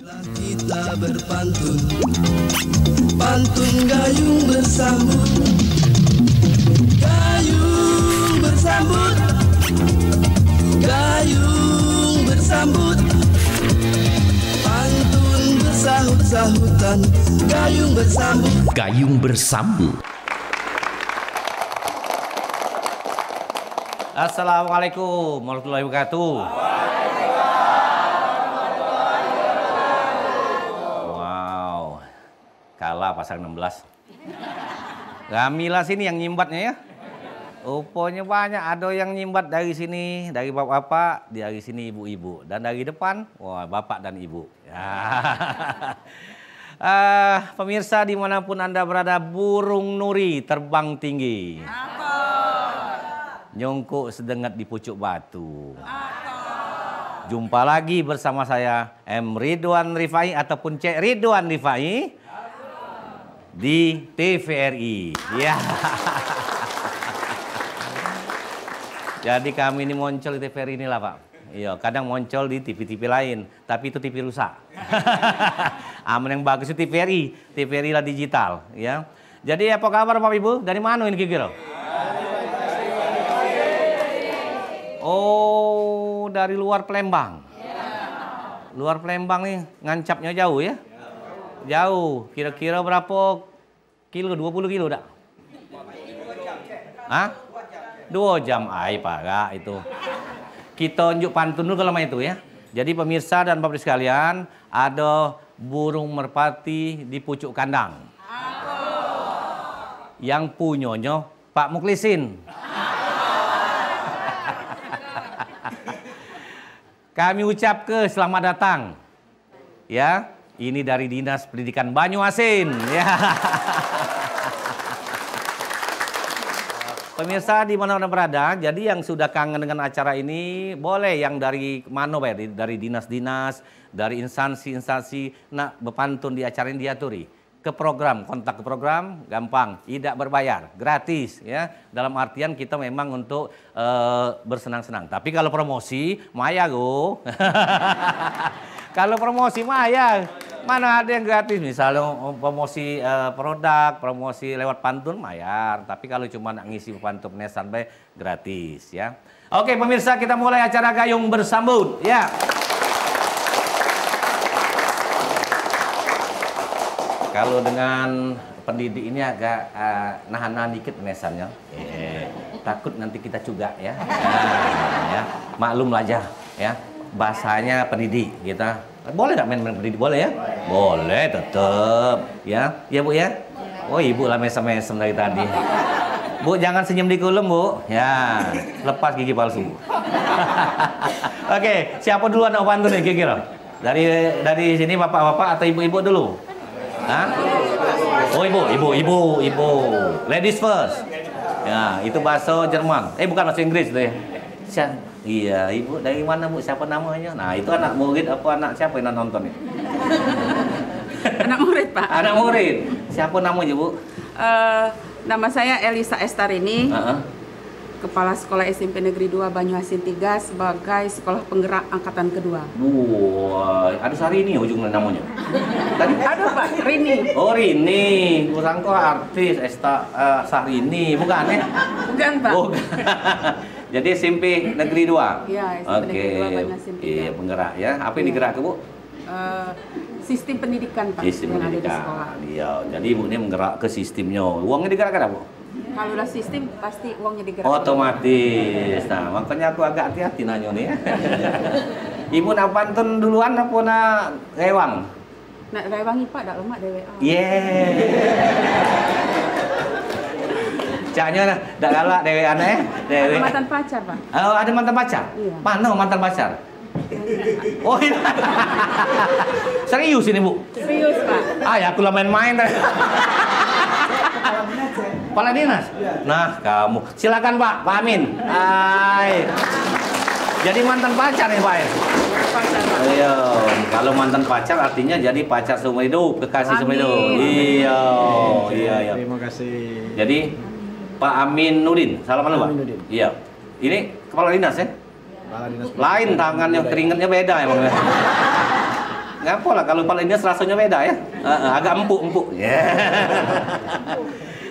Kita berpantun, pantun gayung bersambut, gayung bersambut, gayung bersambut, pantun bersahut-sahutan, gayung bersambut, gayung bersambut. Assalamualaikum warahmatullahi wabarakatuh. Wow, kalah pasang 16. Gamila sini yang nyimbatnya ya. Rupanya banyak, ada yang nyimbat dari sini, dari bapak-bapak, dari sini ibu-ibu, dan dari depan, wah bapak dan ibu. Ya. Pemirsa dimanapun Anda berada, burung nuri terbang tinggi. Nyongkok sedengat di pucuk batu. Jumpa lagi bersama saya M. Ridwan Rifai ataupun Cek Ridwan Rifai di TVRI. Ya. Jadi kami ini muncul di TVRI inilah Pak. Iya, kadang muncul di TV-TV lain, tapi itu TV rusak. Aman yang bagus itu TVRI, TVRI lah digital, ya. Jadi apa kabar Bapak Ibu? Dari mana ini kira-kira? Oh, dari luar Palembang. Luar Palembang nih, ngancapnya jauh ya? Jauh. Kira-kira berapa kilo? 20 kilo dak? Hah? 2 jam. Ay, Pak, itu. Kita unjuk pantun dulu kalau itu ya. Jadi pemirsa dan Bapak sekalian, ada burung merpati di pucuk kandang. Yang punyanya Pak Muklisin. Kami ucap ke selamat datang. Ya, ini dari Dinas Pendidikan Banyuasin. Ya. Pemirsa di mana Anda berada, jadi yang sudah kangen dengan acara ini, boleh yang dari mana Pak? Dari dinas-dinas, dari instansi-instansi, nak berpantun di acara ini diaturi. Ke program, kontak ke program, gampang, tidak berbayar, gratis ya. Dalam artian kita memang untuk bersenang-senang. Tapi kalau promosi, maya go. Kalau promosi maya, mana ada yang gratis? Misalnya promosi produk, promosi lewat pantun bayar. Tapi kalau cuma nak ngisi pantun penesan baik gratis ya. Oke pemirsa, kita mulai acara gayung bersambut ya. Kalau dengan pendidik ini agak nahan-nahan dikit penesannya. Takut nanti kita juga ya. Ya. Maklum aja ya. Bahasanya pendidik kita. Boleh nggak main pendidik? Boleh ya? Boleh tetap ya. Ya Bu ya? Oh ibu lah mesem-mesem dari tadi. Bu jangan senyum di kulum Bu. Ya. Lepas gigi palsu. Oke, siapa duluan nak pantun nih kira-kira? Dari sini bapak-bapak atau ibu-ibu dulu? Hah? Oh ibu. Ladies first. Ya, itu bahasa Jerman. Bukan bahasa Inggris deh. Iya, ibu dari mana Bu? Siapa namanya? Nah, itu anak murid apa anak siapa yang nonton ini? Anak murid Pak. Anak murid. Siapa namanya Bu? Nama saya Elisa Estarini. Kepala Sekolah SMP Negeri 2 Banyuasin 3 sebagai sekolah penggerak angkatan kedua. Wah, ada Sarini ujungnya namanya. Tadi ada Pak, Rini. Oh Rini, kurang kok artis Sarini, bukan ya? Bukan Pak. Bukan. Jadi SMP Negeri 2? Iya, SMP Negeri 2 Banyuasin 3. Iya, penggerak ya. Apa yang digerak ke Bu? Sistem pendidikan Pak, sistem yang ada di pendidikan. sekolah. Iya, jadi Ibu ini menggerak ke sistemnya. Uangnya digerakkan apa Bu? Kalau udah sistem pasti uangnya digerak. Otomatis. Nah, makanya aku agak hati-hati nanya nih ya. Ibu nak pantun duluan apa nak rewang? Nak rewangi Pak, dak lemak DWA. Caknya dak galak dewe aneh. Ada mantan pacar Pak. Oh, ada mantan pacar? Iya. Mana mantan pacar? Oh ini. Serius ini Bu? Serius Pak. Ya aku lah main-main. Kepala dinas? Nah kamu. Silakan Pak Amin. Jadi mantan pacar nih Pak ya? Pacar Pak. Iya. Kalau mantan pacar artinya jadi pacar seumur hidup, kekasih seumur hidup. Iya. Terima kasih. Jadi Pak Amin Nudin, salam dulu Pak. Iya. Ini kepala dinas ya? Kepala dinas. Lain tangannya, keringetnya beda emang. Ngapa lah kalau Pala Dinas rasanya beda ya? Agak empuk-empuk.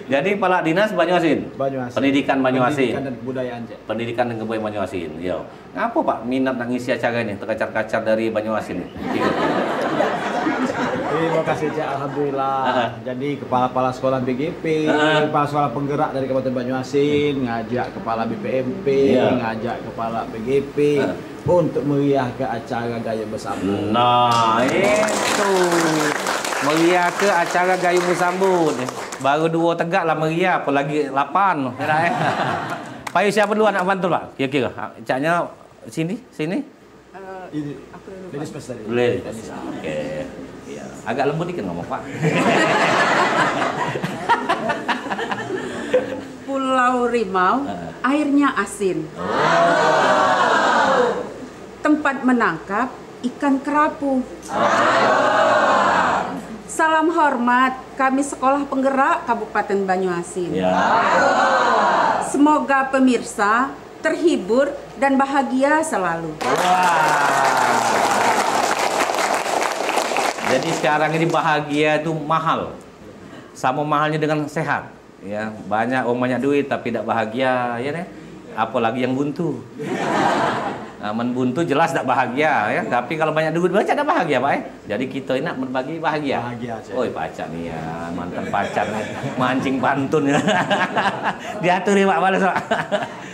Jadi Kepala Dinas Banyuasin. Pendidikan Banyuasin. Pendidikan dan kebudayaan, Cek. Pendidikan dan kebudayaan Banyuasin. Yo. Ngapa Pak minat nak ngisi acara ini? Terkacar-kacar dari Banyuasin. Terima kasih, Cek. Alhamdulillah. Jadi kepala-kepala sekolah BGP, kepala sekolah penggerak dari Kabupaten Banyuasin, ngajak kepala BPMP, ngajak kepala BGP untuk meriah ke acara Gayung Bersambut. Nah, itu. Meriah ke acara Gayung Bersambut. Baru 2 tegak lah meriah, apalagi 8. Payu siapa dulu anak bantu, Pak? Kira-kira. Caknya sini. Ladies first tadi. Ladies. Oke. Ya. Agak lembut dikit ngomong, Pak. Pulau Rimau, airnya asin. Tempat menangkap ikan kerapu. Salam hormat, kami Sekolah Penggerak Kabupaten Banyuasin. Semoga pemirsa terhibur dan bahagia selalu. Jadi sekarang ini bahagia itu mahal. Sama mahalnya dengan sehat. Ya, banyak duit tapi tidak bahagia, ya nih. Apalagi yang buntu. Buntu jelas tidak bahagia ya, tapi kalau banyak duit baca tidak bahagia, Pak. Jadi kita ini nak berbagi bahagia. Oi, pacar nih ya, mantan pacar nih, mancing pantun ya. Diatur ya, Pak, balas, Pak.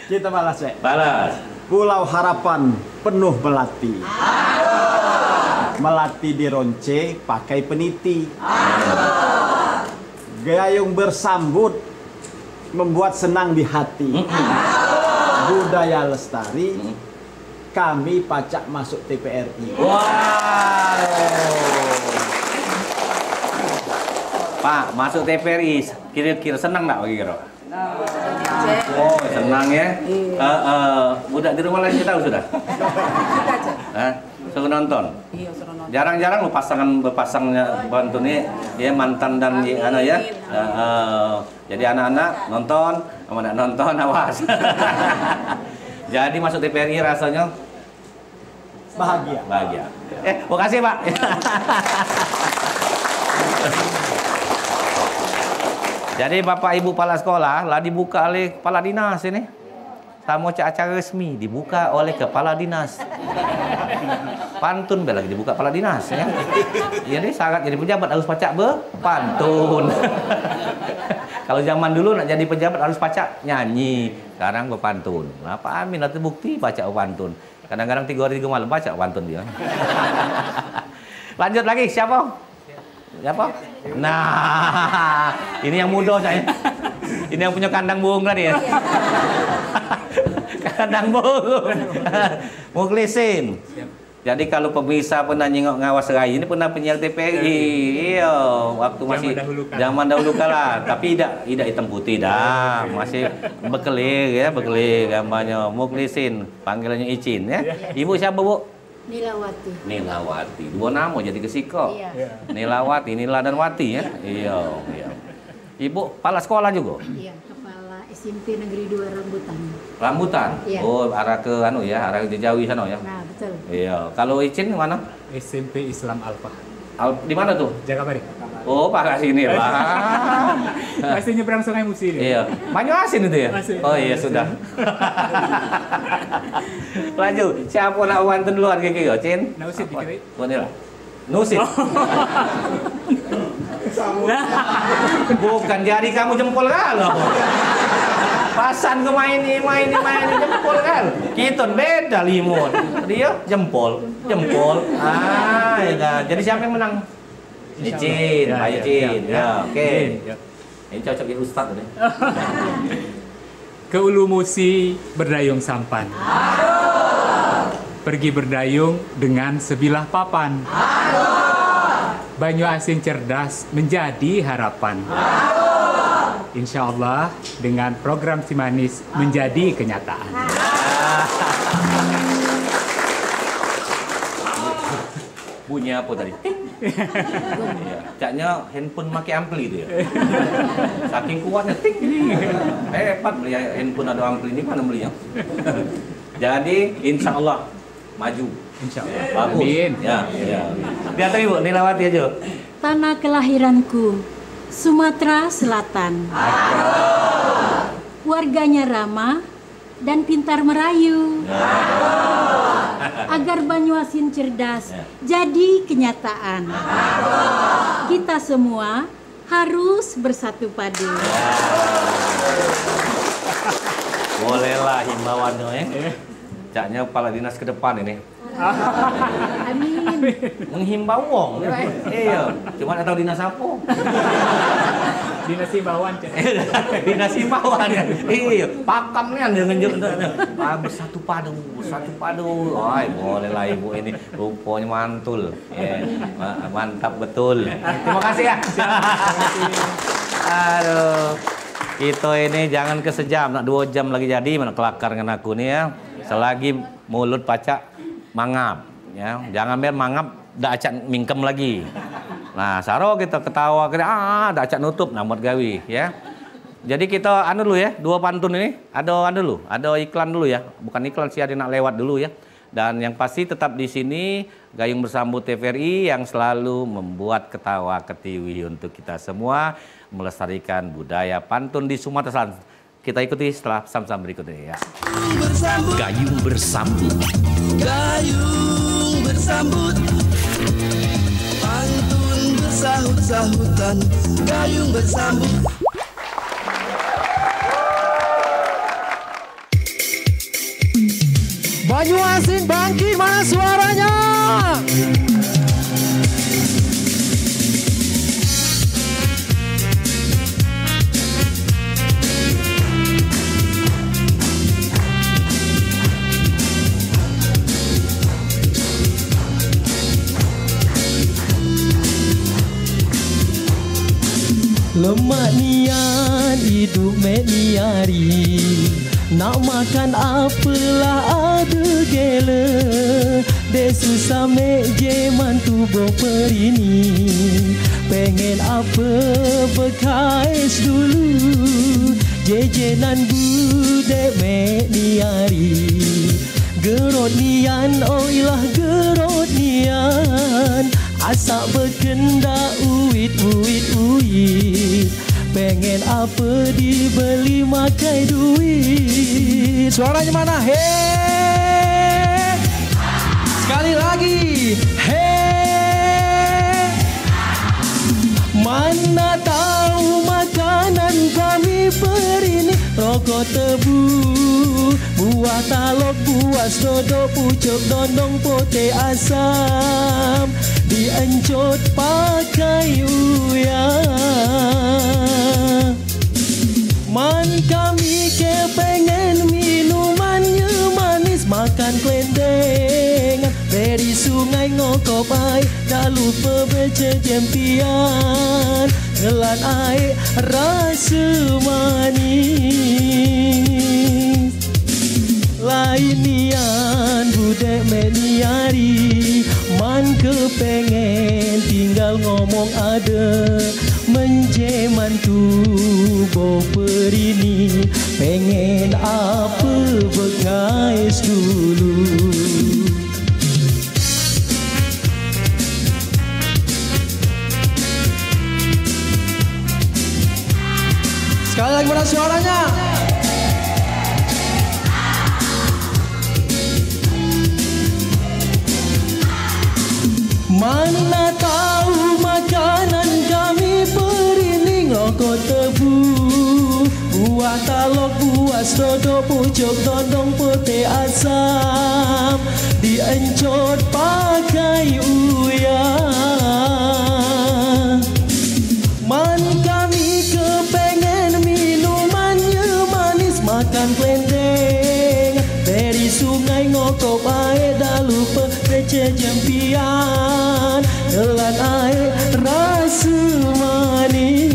Kita balas, Cek. Balas. Pulau Harapan penuh melati. Melati dironce pakai peniti. Gayung bersambut membuat senang di hati. Budaya lestari. Kami pacak masuk TPRI. Wow. Pak, masuk TPRI, kira-kira senang nggak kira-kira? Oh, senang ya. Budak di rumah lain tahu sudah? Suruh nonton. Iya, suruh nonton. Jarang-jarang lo berpasangnya bantu nih, ya mantan dan ya. Jadi anak-anak nonton, sama anak nonton awas. Jadi masuk TPRI rasanya bahagia. Makasih, Pak. Jadi Bapak Ibu kepala sekolah lah dibuka oleh kepala dinas ini. Tamu acara resmi dibuka oleh kepala dinas. Pantun lagi dibuka kepala dinas ya. Jadi syarat jadi pejabat harus pacak berpantun. Kalau zaman dulu nak jadi pejabat harus pacak nyanyi, sekarang berpantun. Nah, Pak Amin itu bukti baca pantun. Kadang-kadang 3 hari 3 malam baca pantun dia. Lanjut lagi, siapa? Nah, ini yang muda saya. Ini yang punya kandang burung tadi ya. Kandang burung. Mukhlisin. Jadi kalau pemirsa pernah nyengok Ngawas Rai ini pernah penyiar TPRI. Iya, waktu masih zaman dahulu kala. Tapi tidak hitam putih dah, masih bekelir gambarnya. Mukhlisin, panggilannya Icin ya. Ibu siapa, Bu? Nilawati. 2 nama jadi kesiko. Iya. Nilawati, Nila dan Wati ya. Iya. Ibu kepala sekolah juga? Iya, kepala SMP Negeri 2 Rambutan. Iya. Oh, arah ke arah ke Jawi sana ya. Nah, betul. Iya. Kalau Icin mana? SMP Islam Alfa. Di mana tuh? Jagabari. Oh, Pak sini lah. Masih nyebrang Sungai Musi ini. Iya. Banyuasin itu ya? Masih. Oh iya, sudah. Lanjut. Siapa nak wantun duluan kira-kira, Cin? Nausit dikira. Bonila. Nusit. Bukan jadi kamu jempol kalau. Pasan ke main jempol kan. Kita beda limun. Dia jempol. Ya. Jadi siapa yang menang? Icin, Pak Icin. Ya, oke. Ini cocok jadi ustaz deh. Ke Ulu Musi berdayung sampan. Pergi berdayung dengan sebilah papan. Banyuasin cerdas menjadi harapan. Insya Allah dengan program Simanis menjadi kenyataan. Bunyi apa tadi? Iya. Caknya handphone pakai ampli dia. Saking kuatnya tik ini. Hebat beli handphone ada ampli ini, mana belinya? Jadi insya Allah maju. Insya Allah. Bagus. Amin. Ya. Lihat Ibu, Nilawati aja. Tanah kelahiranku, Sumatera Selatan. Warganya ramah dan pintar merayu. Agar Banyuasin cerdas jadi kenyataan. Kita semua harus bersatu padu. Bolehlah himbauannya Caknya kepala dinas ke depan ini. Amin. Menghimbau wong. Iya, cuma atau dinas apa? Dinas himbauan. Dinas himbauan. Iya, pakamnya ngenjuk. Bersatu padu. Ay, bolehlah Ibu ini rupanya mantul. Mantap betul. Terima kasih ya. Aduh. Kita ini jangan kesejam, nak 2 jam lagi jadi mana kelakar dengan aku nih ya. Selagi mulut pacak mangap ya. Jangan biar mangap dak acak mingkem lagi. Nah, saro kita ketawa dak acak nutup namot gawi ya. Jadi kita dulu ya, 2 pantun ini. Ada iklan dulu ya. Bukan iklan sih, ada nak lewat dulu ya. Dan yang pasti tetap di sini Gayung Bersambut TVRI yang selalu membuat ketawa ketiwi untuk kita semua melestarikan budaya pantun di Sumatera Selatan. Kita ikuti setelah pesan-pesan berikut ini ya. Gayung Bersambut. Gayung bersambut, pantun bersahut-sahutan. Gayung bersambut. Banyuasin bangkit, mana suaranya? Lemak nian hidup meniari, nak makan apalah ada gela. Dek susah meje mantu berini, pengen apa bekais dulu. Jejenan budek meniari, gerot nian oilah gerot nian. Asak berkendak uit. Pengen apa dibeli makai duit. Suaranya mana? Hei, sekali lagi. Hei, mana tahu makanan kami perini. Rokok tebu, buah talok, buah sodok, pucuk dondong, pote asam, diencot pakai uyah. Man kami kepengen minumannya manis, makan kelendengan dari sungai ngokop air, tak lupa bercejempian gelan air rasa manis. Lain nian budek meniari, man kepengen tinggal ngomong ada, menjemantu berini, pengen apa bekais dulu. Sekali lagi mana suaranya? Mana tahu makanan kami perini, ngokok tebu, buah talok, buah sodok, pucuk dondong, pote asam, diencot pakai uyah. Man kami kepengen minumannya manis, makan kelendengan dari sungai ngokok air, dah lupa recejempian gelan air rasa manis.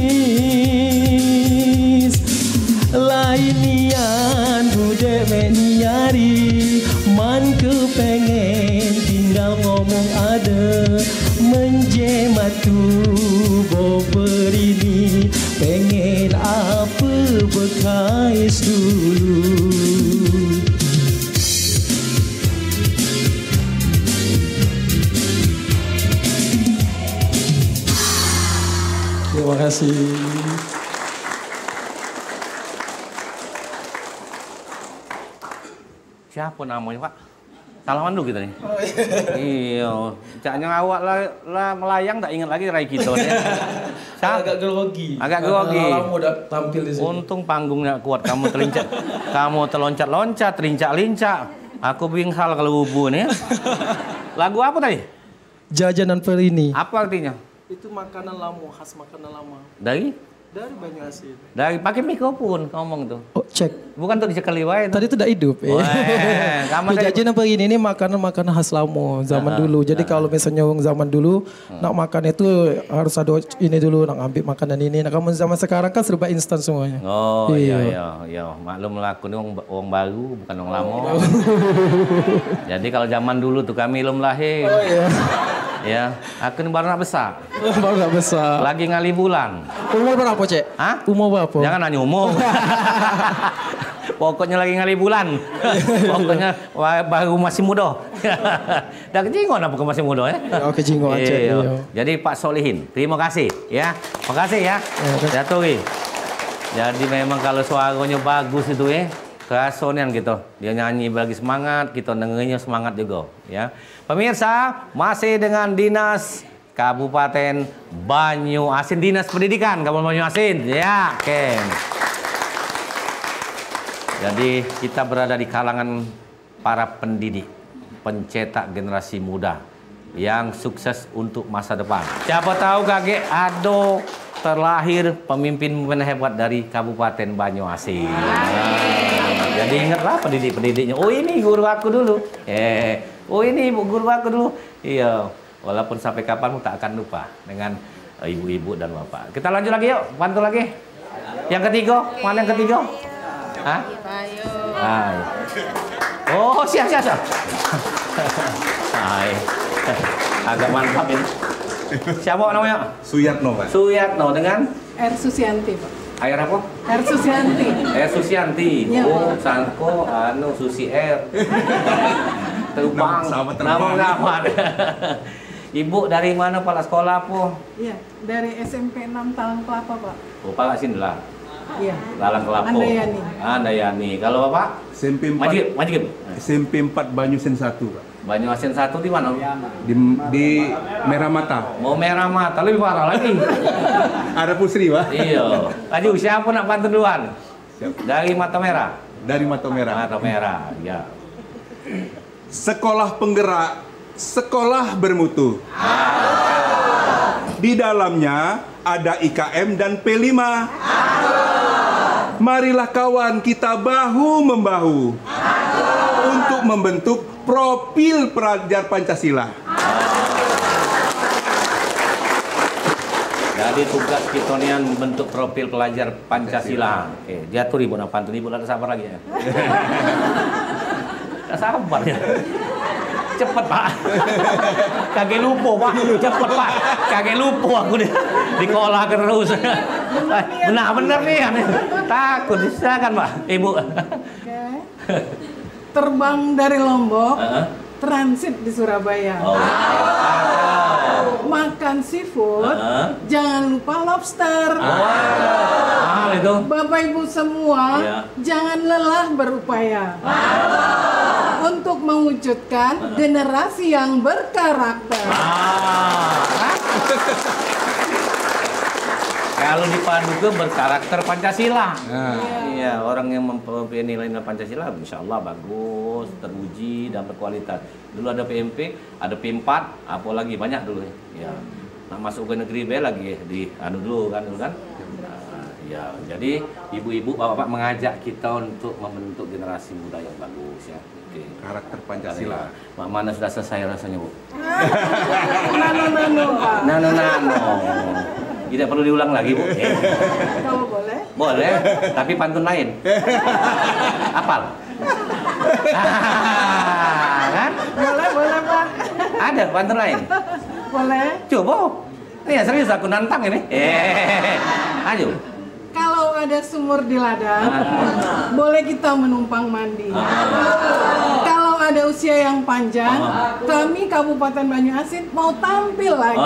Lain nian budek meniari, man kepengen tinggal ngomong ada, menjematu berini, pengen apa bekais dulu. Terima kasih. Siapa namanya, Pak? Salaman dulu kita nih. Iya, caknya awak lah melayang tak ingat lagi rai kita nih. Agak grogi. Agak grogi. Lama udah tampil di sini. Untung panggungnya kuat, kamu terloncat-loncat, lincak-lincak. Aku bingsal kalau ubu nih. Lagu apa tadi? Jajanan Perini. Apa artinya? Itu makanan lama, khas makanan lama. Dari Banyuasin. Dari pakai mikrofon ngomong tuh. Oh, cek. Bukan tuh dicekali wae. Tadi itu udah hidup. Kamu Jajanan Perini ini makanan khas lama zaman dulu. Jadi kalau misalnya orang zaman dulu nak makan itu harus ada ini dulu, nak ambil makanan ini. Nah, kamu zaman sekarang kan serba instan semuanya. Oh iya. Maklum lah, aku ini orang baru, bukan orang lama. Jadi kalau zaman dulu tuh kami belum lahir. Oh iya. Ya, aku ini baru nak besar. Baru nak besar. Lagi ngali bulan. Umur berapa, Cek? Hah? Umur berapa? Jangan nanya umur. Pokoknya lagi ngali bulan. Pokoknya baru masih muda. Dah kejingon apa masih muda ya? Oh, kejingon aja. Iya. Jadi Pak Solihin, terima kasih ya. Makasih ya. Jatuhi. Jadi memang kalau suaranya bagus itu ya, kerasonian gitu. Dia nyanyi bagi semangat, kita dengernya semangat juga ya. Pemirsa, masih dengan Dinas Kabupaten Banyuasin, Dinas Pendidikan Kabupaten Banyuasin. Ya, oke. Jadi kita berada di kalangan para pendidik, pencetak generasi muda yang sukses untuk masa depan. Siapa tahu kakek ada terlahir pemimpin-pemimpin hebat dari Kabupaten Banyuasin. Jadi ingatlah pendidik-pendidiknya. Oh ini guru aku dulu. Oh ini guru aku dulu. Iya. Walaupun sampai kapan tak akan lupa dengan ibu-ibu dan bapak. Kita lanjut lagi yuk. Bantu lagi. Yang ketiga. Mana yang ketiga? Hah? Hai. Oh siap. Hai. Agak mantap ini. Siapa namanya? Suyatno, Pak. Suyatno dengan? R. Susianti, Pak. Air apa? R. Susianti. R. Susianti. Ya, oh, Sanko, Susi R. Terbang. Nama. Ibu dari mana Kepala Sekolah apa? Iya, dari SMP 6 Talang Kelapa, Pak. Oh, Pak Sindelah. Iya. Talang Kelapa. Andayani. Andayani. Kalau Bapak? SMP 4. Maju. SMP 4 Banyuasin 1, Pak. Banyuasin 1 di mana? Di Merah Mata. Mau Merah Mata, lebih parah lagi. Ada Pusri, Pak. Iya. Laju, siapa nak pantun duluan? Dari Mata Merah. Dari Mata Merah. Mata Merah, ya. Sekolah penggerak, sekolah bermutu. Di dalamnya ada IKM dan P5. Marilah kawan kita bahu-membahu untuk membentuk profil pelajar Pancasila. Jadi tugas kita nih membentuk profil pelajar Pancasila. Oke, diatur ibu nak pantun, ibu ada sabar lagi ya. Tak sabar ya. Cepet Pak. Kagak lupa Pak. Cepet Pak. Kagak lupa aku nih. Dikolah terus. Benar-benar nih. Takut silakan Pak. Ibu. Oke. Terbang dari Lombok, transit di Surabaya. Makan seafood, jangan lupa lobster. Itu. Bapak Ibu semua, jangan lelah berupaya untuk mewujudkan generasi yang berkarakter. Kalau dipandu ke berkarakter Pancasila. Iya, orang yang mempunyai nilai-nilai Pancasila insya Allah bagus, teruji dan berkualitas. Dulu ada PMP, ada P4, apalagi banyak dulu ya. Nah, masuk ke negeri B lagi di dulu kan. Ya, jadi ibu-ibu, bapak-bapak mengajak kita untuk membentuk generasi muda yang bagus ya. Oke. Karakter Pancasila. Mana sudah selesai rasanya, Bu? Nano, Pak. Nano. Tidak perlu diulang lagi, Bu. Kalau boleh. Boleh, tapi pantun lain. Apal? Kan? Boleh, Pak. Ada pantun lain? Boleh. Coba. Nih serius aku nantang ini. Ayo. Kalau ada sumur di ladang, boleh kita menumpang mandi. Kalau ada usia yang panjang, kami Kabupaten Banyuasin mau tampil lagi.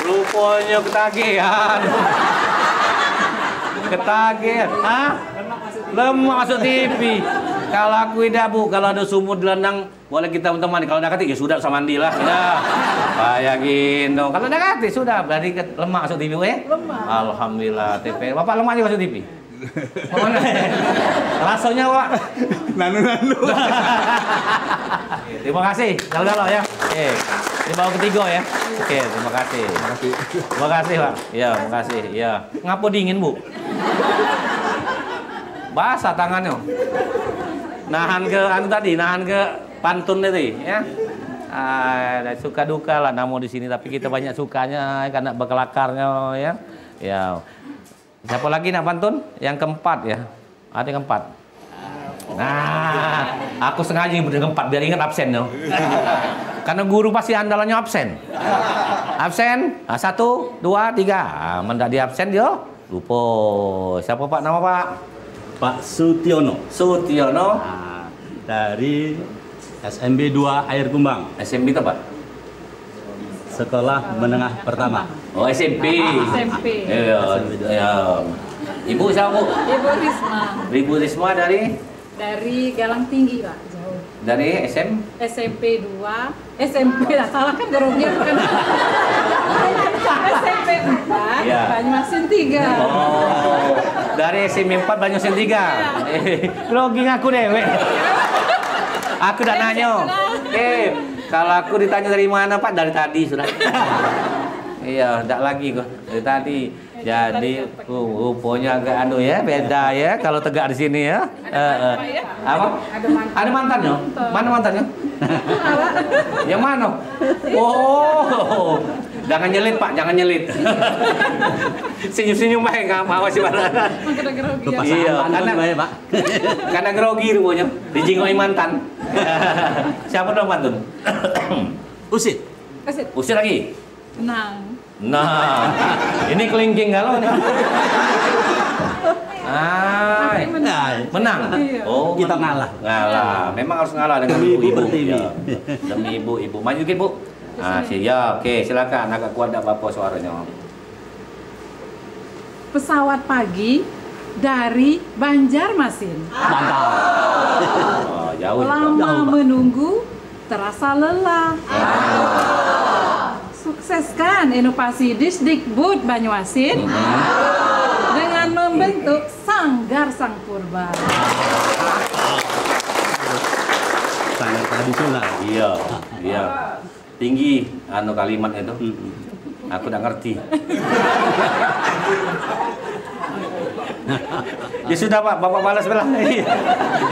Rupanya ketagihan. Ketagihan. Hah? Lemak masuk TV. Kalau aku tidak, Bu, kalau ada sumur di landang, boleh kita teman. Kalau udah kati, ya sudah sama mandi lah. Ya. Kayak gitu. Kalau udah kati, sudah. Berarti lemak masuk TV, ya? Lemak. Alhamdulillah, TP. Bapak lemak juga masuk TV? Mana? Rasanya, Pak? Nanu-nanu. Terima kasih, galau-galau ya. Oke, ini bawa ketiga ya. Oke, terima kasih. Terima kasih, Pak. Ya, terima kasih. Ya, ngapa dingin, Bu? Basah tangannya. Nahan ke nahan ke pantun itu ya. Suka duka lah namo di sini, tapi kita banyak sukanya karena bekelakarnya ya. Ya. Siapa lagi nak pantun? Yang keempat ya. Ada yang keempat. Nah, aku sengaja yang keempat biar ingat absen no. Karena guru pasti andalannya absen. Absen, 1, 2, 3. Mendak di absen dia lupa. Siapa Pak nama Pak? Pak Sutiono. Sutiono. Dari SMB 2 Air Kumbang. SMB itu apa? Sekolah Menengah Pertama. Oh, SMP. SMP. Iya, iya. Ibu siapa, Bu? Ibu Risma. Ibu Risma dari Galang Tinggi, Pak. Jauh. dari SMP 2. SMP lah, salah kan gorongnya bukan. SMP 4, Iya. Banyuasin 3. Oh, dari SMP 4 Banyuasin 3. Grogi ngaku dewe. Aku udah nanya. Kalau aku ditanya dari mana Pak? Dari tadi sudah. Iya, enggak lagi kok. Dari tadi. Jadi rupanya agak anu ya, beda ya kalau tegak di sini ya. Apa? Ada mantannya? Mana mantannya? Yang mana? Oh, jangan nyelit Pak, jangan nyelit. Senyum-senyum baik nggak mau sih Pak. Iya, karena grogi rupanya, dijingoi mantan. Siapa dong mantan? Usit. Usit lagi. Tenang. Nah, ini kelingking kalau nih. Menang. Oh, kita ngalah. Ngalah. Memang harus ngalah dengan ibu-ibu. Ya. Demi ibu-ibu. Maju dikit, Bu. Ah, siap. Oke, silakan. Agak kuat enggak apa-apa suaranya. Pesawat pagi dari Banjarmasin. Mantap. Oh, jauh. Lama menunggu, terasa lelah. Sukseskan inovasi Disdikbud Banyuasin dengan membentuk Sanggar Sang Purba. Sangat tradisional. Iya, iya. Tinggi anu kalimat itu. Aku udah ngerti. Ya sudah Pak, Bapak balas belah.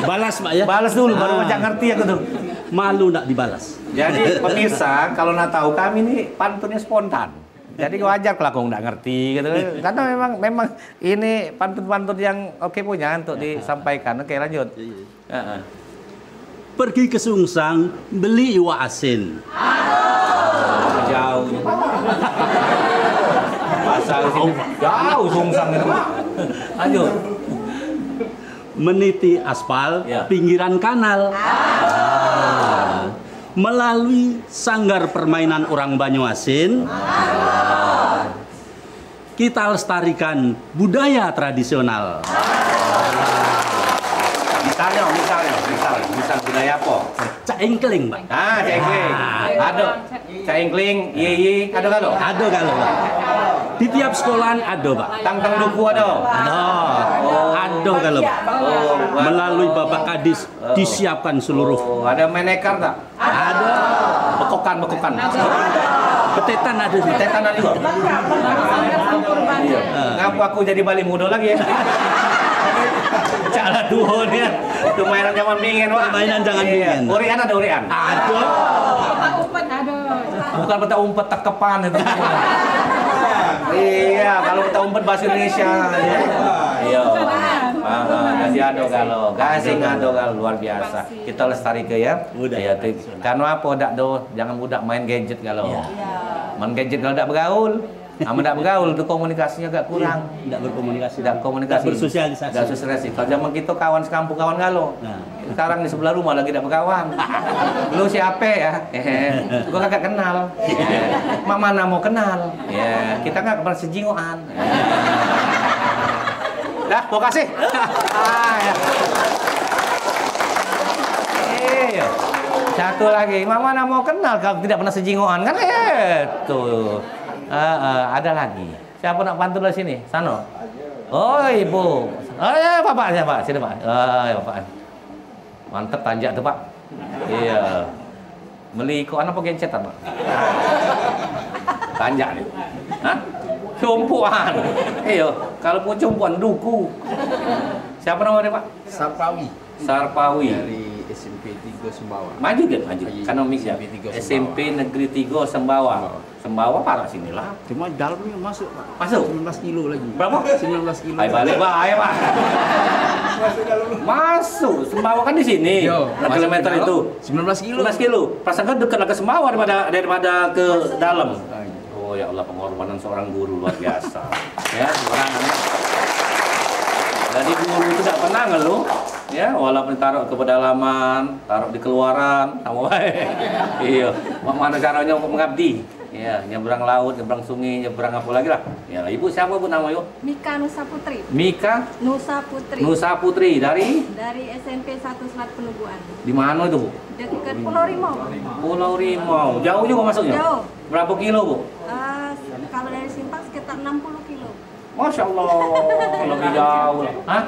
Balas Pak ya. Balas dulu baru baca ngerti aku tuh. Malu nak dibalas. Jadi pemirsa kalau nak tahu kami ini pantunnya spontan. Jadi wajar kalau aku nggak ngerti gitu. Karena memang ini pantun-pantun yang oke punya untuk disampaikan. Oke lanjut. Pergi ke Sungsang beli iwa asin. Jauh. Pasal sini jauh Sungsang itu. Lanjut. Meniti aspal pinggiran kanal. Melalui sanggar permainan orang Banyuasin, kita lestarikan budaya tradisional. Misal budaya apa? Caingkling, Pak. Ah, caingkling. Ada caingkling, ye, ada kalau? Ada kalau, Pak. Di tiap sekolahan ada, Pak. Tang-tang duku ada? Ada. Ada kalau, Pak. Melalui Bapak Kadis disiapkan seluruh. Ada menekar tak? Ada. Bekokan. Petetan ada. Petetan ada juga. Ngapa aku jadi balik muda lagi ya? Cara duo nih. Itu mainan zaman bingin, Pak. Mainan jangan bingin. Urian ada urian? Ada. Umpet ada. Bukan peta umpet tekepan itu. Iya, kalau peta umpet bahasa Indonesia. Iya. Kasih ado kalau, gasing ado kalau luar biasa. Kita lestarikan ya. Ya, karena apa dak do, jangan budak main gadget kalau. Main gadget kalau dak bergaul. Tidak bergaul, itu komunikasinya agak kurang. Tidak berkomunikasi. Tidak komunikasi. Tidak bersosialisasi. Tidak sosialisasi. Kalau zaman kita kawan sekampung, kawan galau. Nah. Sekarang di sebelah rumah lagi tidak berkawan. Lu siapa ya? Gua kagak kenal. Mak mana mau kenal? Ya, kita nggak pernah sejingoan. Dah, mau kasih. Ya. Iya. Satu lagi, mak mana mau kenal kalau tidak pernah sejingoan kan? Tuh. Ada lagi. Siapa nak pantun dari sini? Sano. Oh, Ibu. Oh ya, Bapak, Pak. Sini, Pak. Ya, Bapak. Mantep tanjak tuh, Pak. Iya. Beli kok anak pakai gencetan, Pak. Tanjak nih. Hah? Cumpuan. Iya, kalau mau cumpuan duku. Siapa namanya, Pak? Sarpawi. Sarpawi. Dari SMP 3 Sembawa. Maju kan, maju. Karena mix ya. SMP Negeri 3 Sembawa. Sembawa parah sini lah. Cuma dalamnya masuk, Pak. Masuk? 19 kilo lagi. Berapa? 19 kilo. Ayo balik, Pak. Ayo, Pak. Masuk. Sembawa kan di sini. Nah, kilometer itu. 19 kilo. 19 kilo. Perasaan kan dekat ke Sembawa daripada ke dalam. Oh ya Allah, pengorbanan seorang guru luar biasa. Ya, seorang jadi guru itu tidak pernah ngeluh. Ya, walaupun taruh ke pedalaman, taruh di keluaran, sama baik. Iya, mana caranya untuk mengabdi? Ya, nyebrang laut, nyebrang sungai, nyebrang apa lagi lah. Ya, Ibu siapa Bu nama Ibu? Mika Nusa Putri. Mika Nusa Putri. Nusa Putri dari SMP 1 Selat Penubuan. di mana itu, Bu? Dekat Pulau Rimau. Pulau Rimau. Jauh juga masuknya? Jauh. Berapa kilo, Bu? Kalau dari Simpang sekitar 60 kilo. Masya Allah, lebih jauh. Hah?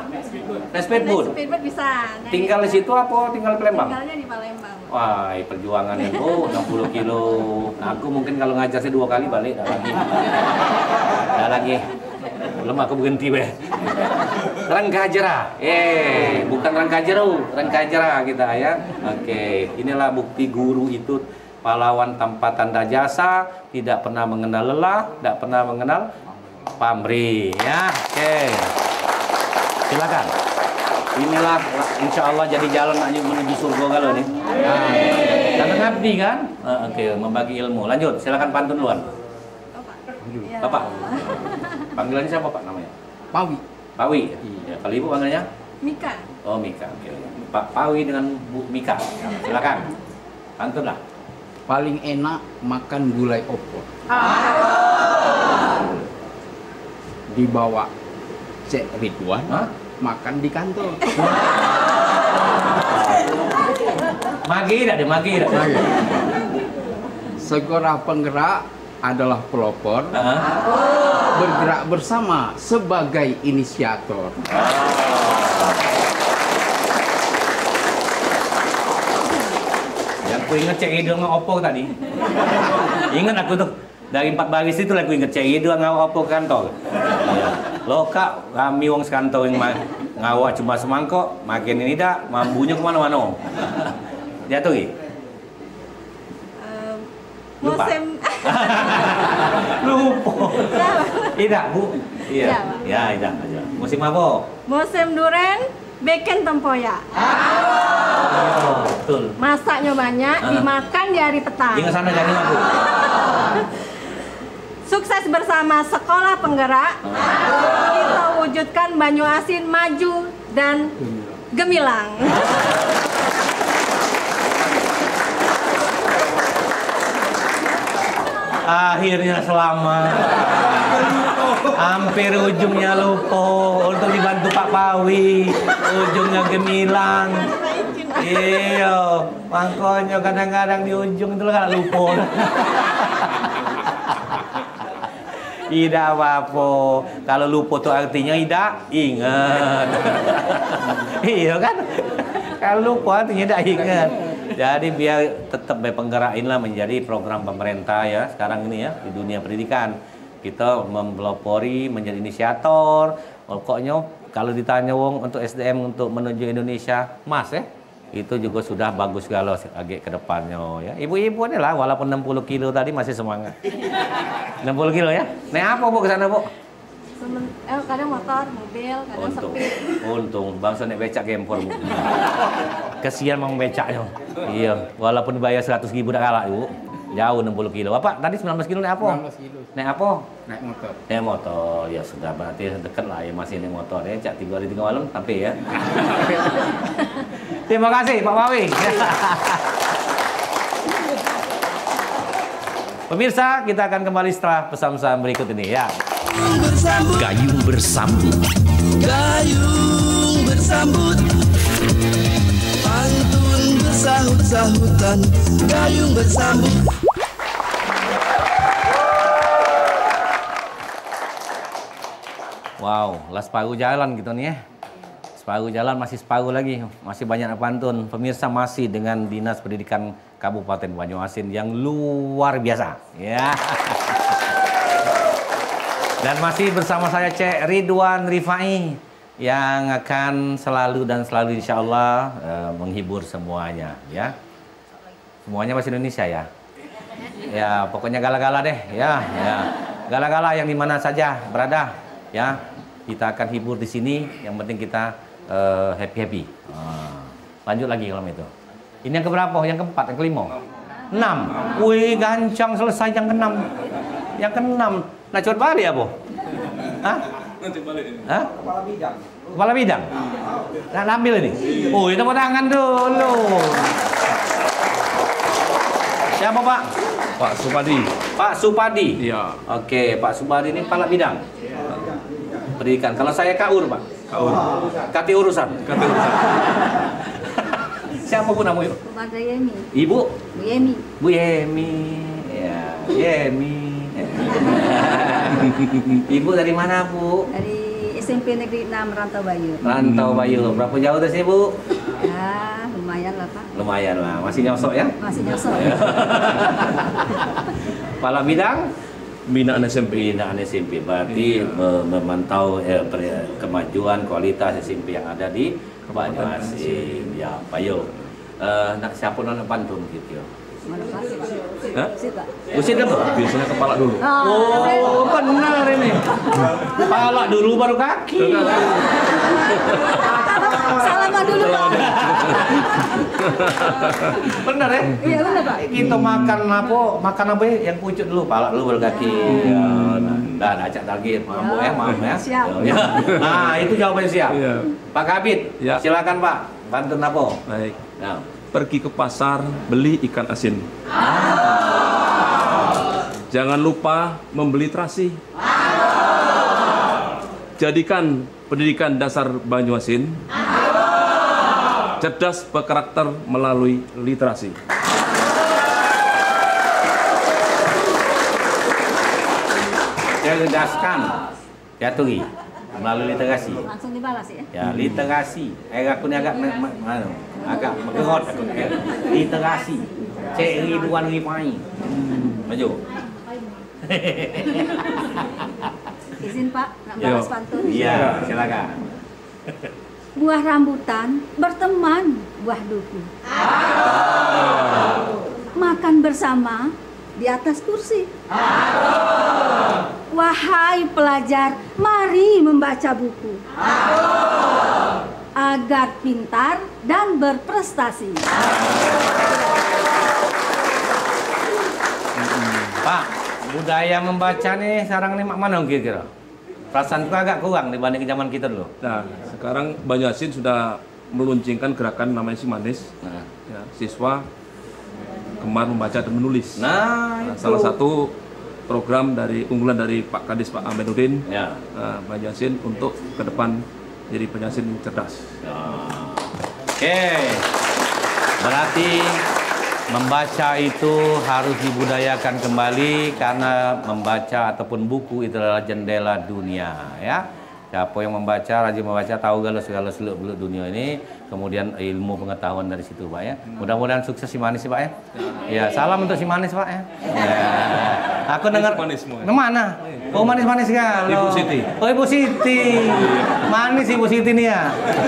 Naik speedboat? Speedboat bisa. Tinggal di situ apa tinggal di Palembang? Tinggalnya di Palembang. Wah, perjuangan Bu, 60 kilo. Nah, aku mungkin kalau ngajar sih 2 kali balik, dah lagi. Dah lagi. Belum aku berhenti, weh. Rangkajera. Bukan Rangkajero, Rangkajera kita ya. Oke, inilah bukti guru itu pahlawan tanpa tanda jasa, tidak pernah mengenal lelah, tidak pernah mengenal pamrih ya. Oke. Silakan. Inilah insya Allah jadi jalan menuju surga kalau nih. Nah, karena ngabdi kan? Oke, membagi ilmu. Lanjut, silakan pantun duluan. Bapak. Panggilannya siapa Pak namanya? Pawi. Pawi. Ya, kalau Ibu panggilnya? Mika. Oh, Mika. Oke. Pak Pawi dengan Bu Mika. Silakan. Pantun lah. Paling enak makan gulai opor. Dibawa Cek Ridwan, makan di kantor. Magi tidak magi. Segera penggerak adalah pelopor, bergerak bersama sebagai inisiator. Yang ku inget Cek Ridwan sama Oppo tadi. Ingat aku tuh. Dari 4 baris itu lah aku inget Cek Ridwan sama Oppo kantor. Iya. Loh Kak, kami wong sekantor yang ngawak cuma semangkok, makin ini dah, mambunya kemana-mana. Dia tuh lupa. Musim lupa. Tidak, Bu. Iya. Ya, tidak aja. Musim apa? Musim duren, bikin tempoyak. Oh, betul. Masaknya banyak, dimakan di hari petang. Ingat sana jangan aku. Sukses bersama Sekolah Penggerak, kita wujudkan Banyuasin maju dan gemilang. Akhirnya selamat. Hampir ujungnya lupa untuk dibantu Pak Pawi. Ujungnya gemilang. Iya, makanya kadang-kadang di ujung itu kan lupa. Tidak apa-apa. Kalau lupa itu artinya tidak ingat. Iya kan? Kalau lupa artinya tidak ingat. Jadi biar tetap penggerak inilah menjadi program pemerintah ya sekarang ini ya di dunia pendidikan. Kita mempelopori menjadi inisiator. Pokoknya kalau ditanya wong untuk SDM untuk menuju Indonesia, Mas ya. Itu juga sudah bagus galau agak ke depannya ya. Ibu-ibu ini lah walaupun 60 kilo tadi masih semangat. 60 kilo ya. Naik apa Bu ke sana Bu? Kadang motor, mobil, kadang sepi. Untung bangsa naik becak gempor Bu. Kesian mang becaknya. Iya, walaupun bayar 100.000 dah kalah Bu. Jauh 60 kilo. Bapak tadi 19 kilo naik apa? 19 kilo. Naik apa? Naik motor. Naik motor. Ya sudah berarti dekat lah ya masih naik motor ya. Cak 3 hari 3 malam sampai ya. Terima kasih Pak Wawi. Pemirsa, kita akan kembali setelah pesan-pesan berikut ini ya. Gayung bersambut. Gayung bersambut, pantun bersahut-sahutan, gayung bersambut. Wow, lah separuh jalan gitu nih ya. Separuh jalan, masih separuh lagi. Masih banyak pantun. Pemirsa masih dengan Dinas Pendidikan Kabupaten Banyuasin yang luar biasa. Ya. Dan masih bersama saya Cek Ridwan Rifai yang akan selalu dan selalu insya Allah menghibur semuanya. Ya, semuanya bahasa Indonesia ya. Ya, pokoknya gala-gala deh. Ya, ya. Gala-gala yang dimana saja berada. Ya, kita akan hibur di sini. Yang penting kita happy-happy. Lanjut lagi kalau itu. Ini yang keberapa? Yang keempat, yang kelima? 6. Wih, gancang selesai yang ke-6. Yang ke-6. Nah, coba balik apa? Hah? Nanti balik ini. Hah? Kepala bidang. Nah, ambil ini. Oh, tepuk tangan dulu. Siapa, Pak? Pak Supadi. Pak Supadi. Iya. Oke, Pak Supadi ini kepala bidang pendidikan. Kalau saya Kaur, Pak. Kaur. Kati urusan. Kati urusan. Siapa pun namanya? Mada Yemi. Ibu? Bu Yemi. Bu Yemi. Ya, Yemi. Ibu dari mana, Bu? Dari SMP Negeri 6 Rantau Bayu. Rantau Bayu. Berapa jauh dari sini, Bu? Ya, lumayan lah, Pak. Lumayan lah. Masih nyosok ya? Masih nyosok. Kepala bidang? Binaan SMP. Binaan SMP. Berarti memantau kemajuan kualitas SMP yang ada di Banyuasin. Ya, Bayu. Nak siapa nak pantun gitu? Mana Pak? Hah? Usit, Pak. Usit apa? Biasanya kepala dulu. Oh, benar ini. Kepala dulu baru kaki. Salaman dulu, Pak. Benar ya? Iya, benar, Pak. Kita makan apa yang pucuk dulu, kepala dulu baru kaki. Ya, dan acak lagi, maaf ya, maaf ya. Siap. Ya. Nah, itu jawabannya siap. Iya. Pak Kabid, Ya. silakan Pak. Pantun apa? Baik. Nah. Pergi ke pasar beli ikan asin. Jangan lupa membeli terasi. Jadikan pendidikan dasar Banyuasin cerdas berkarakter melalui literasi. Cerdaskan, jatuhi melalui literasi. Langsung dibalas ya. Ya, literasi. Aku ni agak agak mengerot aku ni. Literasi. Cek Ridwan Rifai. Maju. Izin Pak, nak balas pantun. Iya, silakan. Buah rambutan berteman buah duku. Makan bersama di atas kursi. Wahai pelajar, mari membaca buku. Agar pintar dan berprestasi. Pak, budaya membaca nih sekarang nih mana kira-kira? Perasaan itu agak kurang dibanding zaman kita dulu. Nah, sekarang Banyuasin sudah meluncurkan gerakan namanya Simanis. Ya, siswa gemar membaca dan menulis. Nah, salah satu program dari unggulan dari Pak Kadis Pak Amenuddin, ya. Banyuasin untuk ke depan jadi Banyuasin cerdas. Oke, berarti membaca itu harus dibudayakan kembali karena membaca ataupun buku itu adalah jendela dunia, ya. Siapa yang membaca, rajin membaca, tahu segala seluk-beluk dunia ini, kemudian ilmu pengetahuan dari situ, Pak ya. Mudah-mudahan sukses si Manis, Pak ya. Ya, salam untuk si Manis, Pak ya. Aku dengar mana? Oh, manis-manis sekali. Ibu Siti. Oh, Ibu Siti. Manis Ibu Siti nih ya.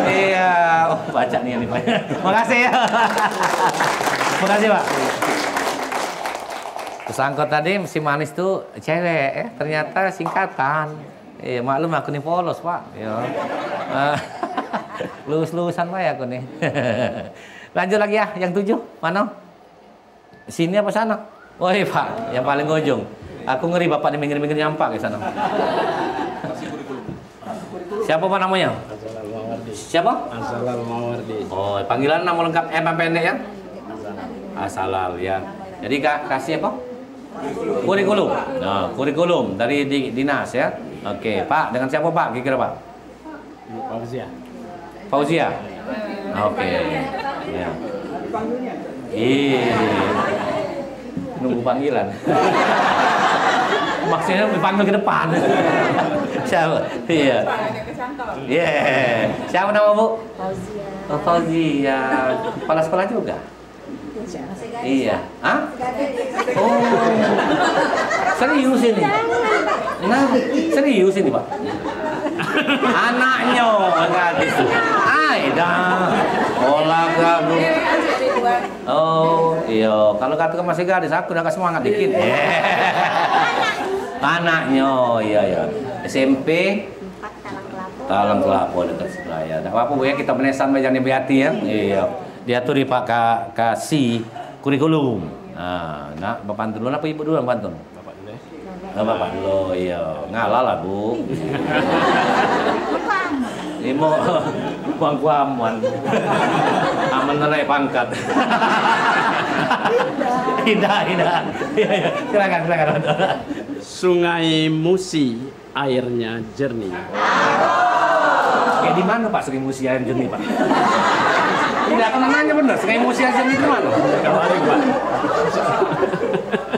Iya, oh, baca nih Pak. Makasih ya. Makasih, Pak. Kesangkut tadi si Manis tuh cewek, ternyata singkatan. Maklum aku nih polos, Pak. Ya. Lulus-lulusan Pak ya aku nih. Lanjut lagi ya, yang 7. Mana? Sini apa sana? Woi Pak, yang paling ujung. Aku ngeri Bapak di minggir-minggir nyampak ke sana. Siapa Pak namanya? Siapa? Asalal Mawardi. Oh, panggilan nama lengkap pendek ya? Asalal ya. Jadi kasih apa? Kurikulum. Nah, kurikulum dari dinas ya. Oke, Pak, dengan siapa Pak? Kira-kira Pak? Fauzia. Fauzia. Oke. Ya. Nunggu panggilan. Maksudnya dipanggil ke depan. Siapa? Iya. Iya. Siapa nama Bu? Fauzia. Oh, Fauzia. Kepala sekolah juga? Iya. Hah? Oh. Serius ini? Nah, serius ini Pak? Anaknya gadis. Aida. Olah kamu. Oh, iya. Kalau katakan masih gadis, aku udah semangat dikit. Anaknya, iya ya. SMP Talang Kelapo dekat sebelah ya. Tidak apa-apa Bu ya, kita menesan meja Beati ya. Iya. Diatur di Pak kasih kurikulum. Nah, Bapak dulu apa Ibu dulu yang pantun? Bapak dulu. Bapak dulu, iya. Ngalah lah Bu. Ini mau bangku aman. Aman naik pangkat. Tidak. Iya. Silakan. Sungai Musi airnya jernih. Kayak di mana Pak Sungai Musi air jernih Pak? Tidak pernah nanya bener. Sungai Musi air jernih di mana? Kemarin Pak.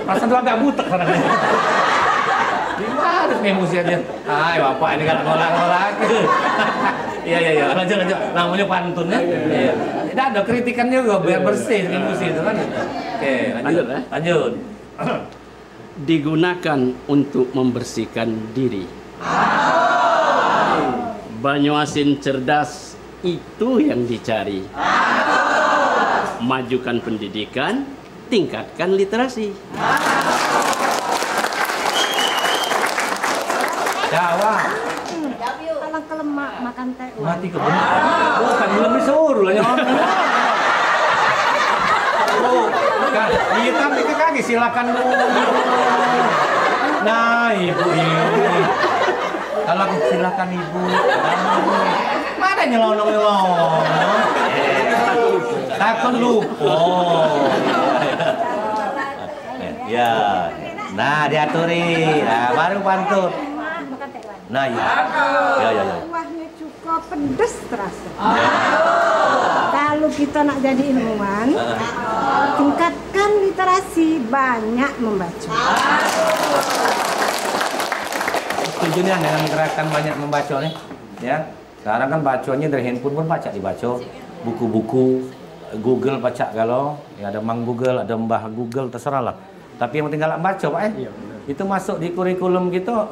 Masa tuh agak butek kadang-kadang. Di mana Sungai Musi air jernih? Hai Bapak ini kan ngolah-ngolah. Iya. Lanjut. Namanya pantun ya. Iya. Tidak ada kritikan juga biar bersih Sungai Musi itu kan. Oke, lanjut. Digunakan untuk membersihkan diri. Banyuasin cerdas itu yang dicari. Majukan pendidikan, tingkatkan literasi. Jawa. Kalau kelemak makan teh. Mati kebenar. Bukan belum disuruh lah nyawa. Iya tapi kaki silakan dulu. Nah Ibu ini. Kalau aku silakan Ibu. Mana nyelonong. Takut lupa. Ya. Nah diaturi. Nah, baru pantun. Nah ya. Ya. Kuahnya cukup pedes terasa. Kalau kita nak jadi ilmuwan, tingkatkan literasi, banyak membaca. Setuju nih dengan gerakan banyak membaca nih, ya. Sekarang kan bacanya dari handphone pun dibaca, buku-buku Google baca kalau, ya ada Mang Google, ada Mbah Google, terserah lah. Tapi yang penting kalau baca Pak itu masuk di kurikulum kita